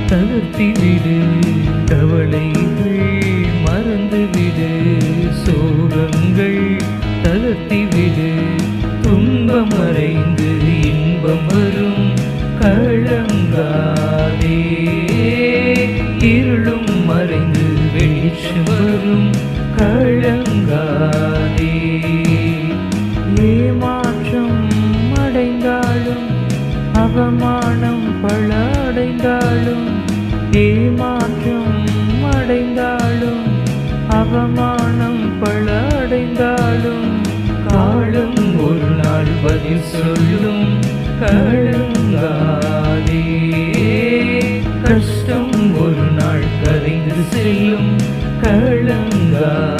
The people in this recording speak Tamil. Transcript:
தளர்த்திவிடு, கவலைகள் மறந்துவிடு, சோகங்கள் தளர்த்திவிடு, துன்பம் மறைந்து இன்பம் வரும், கலங்காதே. இருளும் மறைந்து வெளிச்சம் வரும், கலங்காதே. ஏமாற்றம் அடைந்தாலும் அவமானம் பல அடைந்தாலும், ஏமாற்றம் அடைந்தாலும் அவமானம் பல அடைந்தாலும், காலம் ஒரு நாள் பதில் சொல்லும், கலங்காதே. கஷ்டம் ஒரு நாள் கரைந்து செல்லும், கலங்காதே.